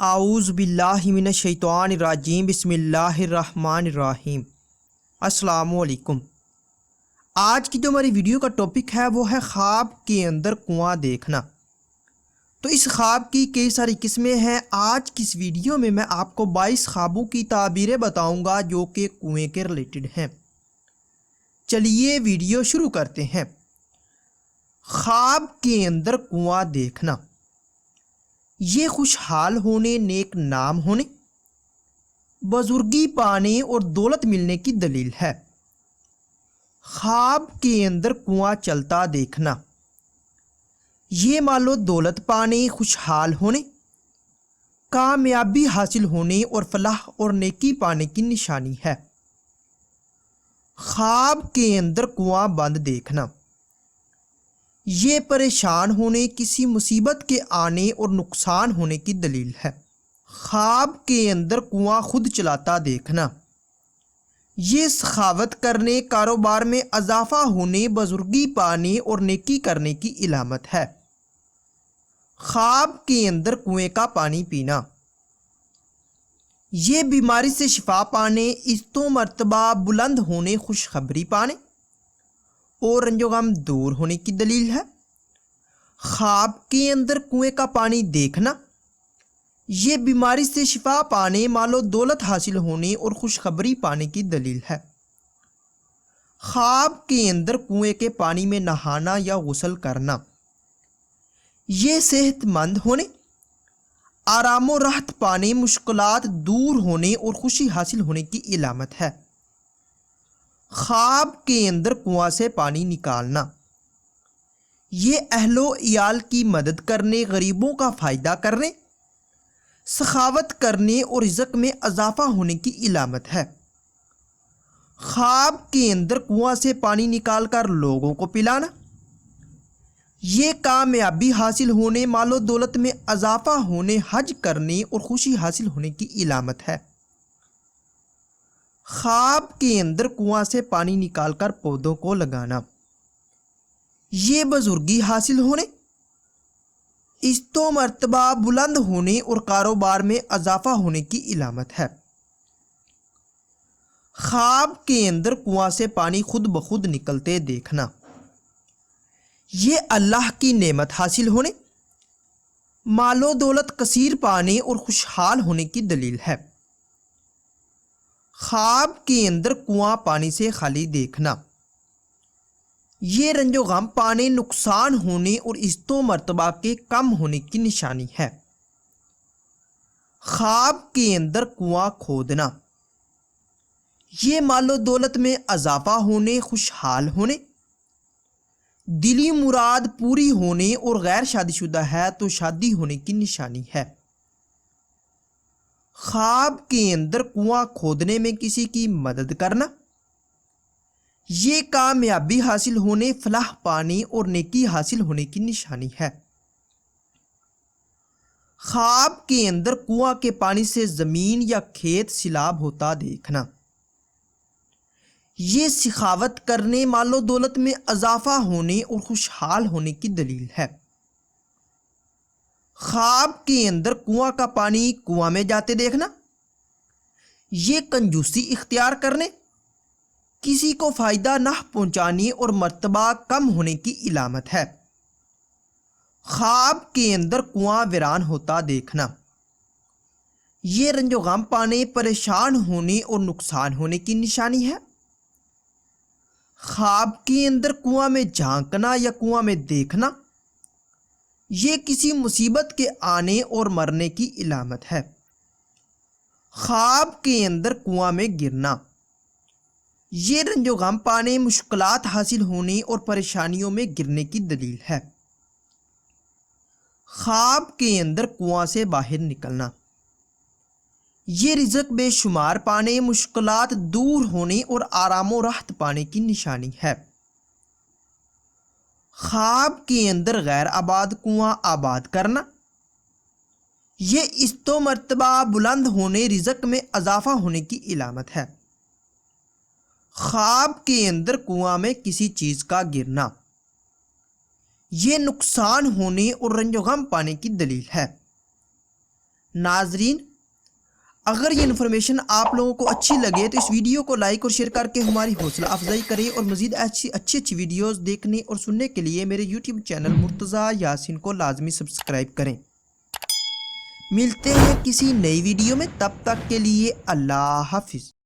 اعوذ باللہ من الشیطان الرجیم بسم اللہ الرحمن الرحیم۔ السلام علیکم۔ آج کی جو ہماری ویڈیو کا ٹاپک ہے وہ ہے خواب کے اندر کنواں دیکھنا۔ تو اس خواب کی کئی ساری قسمیں ہیں۔ آج کی اس ویڈیو میں میں آپ کو 22 خوابوں کی تعبیریں بتاؤں گا جو کہ کنویں کے ریلیٹڈ ہیں۔ چلیے ویڈیو شروع کرتے ہیں۔ خواب کے اندر کنواں دیکھنا، یہ خوشحال ہونے، نیک نام ہونے، بزرگی پانے اور دولت ملنے کی دلیل ہے۔ خواب کے اندر کنواں چلتا دیکھنا، یہ مال و دولت پانے، خوشحال ہونے، کامیابی حاصل ہونے اور فلاح اور نیکی پانے کی نشانی ہے۔ خواب کے اندر کنواں بند دیکھنا، یہ پریشان ہونے، کسی مصیبت کے آنے اور نقصان ہونے کی دلیل ہے۔ خواب کے اندر کنواں خود چلاتا دیکھنا، یہ سخاوت کرنے، کاروبار میں اضافہ ہونے، بزرگی پانے اور نیکی کرنے کی علامت ہے۔ خواب کے اندر کنویں کا پانی پینا، یہ بیماری سے شفا پانے، عزت و مرتبہ بلند ہونے، خوشخبری پانے اور رنج و غم دور ہونے کی دلیل ہے۔ خواب کے اندر کنویں کا پانی دیکھنا، یہ بیماری سے شفا پانے، مال و دولت حاصل ہونے اور خوشخبری پانے کی دلیل ہے۔ خواب کے اندر کنویں کے پانی میں نہانا یا غسل کرنا، یہ صحت مند ہونے، آرام و راحت پانے، مشکلات دور ہونے اور خوشی حاصل ہونے کی علامت ہے۔ خواب کے اندر کنواں سے پانی نکالنا، یہ اہل و عیال کی مدد کرنے، غریبوں کا فائدہ کرنے، سخاوت کرنے اور رزق میں اضافہ ہونے کی علامت ہے۔ خواب کے اندر کنواں سے پانی نکال کر لوگوں کو پلانا، یہ کامیابی حاصل ہونے، مال و دولت میں اضافہ ہونے، حج کرنے اور خوشی حاصل ہونے کی علامت ہے۔ خواب کے اندر کنواں سے پانی نکال کر پودوں کو لگانا، یہ بزرگی حاصل ہونے، عزت و مرتبہ بلند ہونے اور کاروبار میں اضافہ ہونے کی علامت ہے۔ خواب کے اندر کنواں سے پانی خود بخود نکلتے دیکھنا، یہ اللہ کی نعمت حاصل ہونے، مال و دولت کثیر پانے اور خوشحال ہونے کی دلیل ہے۔ خواب کے اندر کنواں پانی سے خالی دیکھنا، یہ رنج و غم پانے، نقصان ہونے اور عزت و مرتبہ کے کم ہونے کی نشانی ہے۔ خواب کے اندر کنواں کھودنا، یہ مال و دولت میں اضافہ ہونے، خوشحال ہونے، دلی مراد پوری ہونے اور غیر شادی شدہ ہے تو شادی ہونے کی نشانی ہے۔ خواب کے اندر کنواں کھودنے میں کسی کی مدد کرنا، یہ کامیابی حاصل ہونے، فلاح پانے اور نیکی حاصل ہونے کی نشانی ہے۔ خواب کے اندر کنواں کے پانی سے زمین یا کھیت سیلاب ہوتا دیکھنا، یہ سخاوت کرنے، مال و دولت میں اضافہ ہونے اور خوشحال ہونے کی دلیل ہے۔ خواب کے اندر کنواں کا پانی کنواں میں جاتے دیکھنا، یہ کنجوسی اختیار کرنے، کسی کو فائدہ نہ پہنچانے اور مرتبہ کم ہونے کی علامت ہے۔ خواب کے اندر کنواں ویران ہوتا دیکھنا، یہ رنج و غم پانے، پریشان ہونے اور نقصان ہونے کی نشانی ہے۔ خواب کے اندر کنواں میں جھانکنا یا کنواں میں دیکھنا، یہ کسی مصیبت کے آنے اور مرنے کی علامت ہے۔ خواب کے اندر کنواں میں گرنا، یہ رنج و غم پانے، مشکلات حاصل ہونے اور پریشانیوں میں گرنے کی دلیل ہے۔ خواب کے اندر کنواں سے باہر نکلنا، یہ رزق بے شمار پانے، مشکلات دور ہونے اور آرام و راحت پانے کی نشانی ہے۔ خواب کے اندر غیر آباد کنواں آباد کرنا، یہ عزت و مرتبہ بلند ہونے، رزق میں اضافہ ہونے کی علامت ہے۔ خواب کے اندر کنواں میں کسی چیز کا گرنا، یہ نقصان ہونے اور رنج و غم پانے کی دلیل ہے۔ ناظرین، اگر یہ انفارمیشن آپ لوگوں کو اچھی لگے تو اس ویڈیو کو لائک اور شیئر کر کے ہماری حوصلہ افزائی کریں، اور مزید اچھی ویڈیوز دیکھنے اور سننے کے لیے میرے یوٹیوب چینل مرتضیٰ یاسین کو لازمی سبسکرائب کریں۔ ملتے ہیں کسی نئی ویڈیو میں، تب تک کے لیے اللہ حافظ۔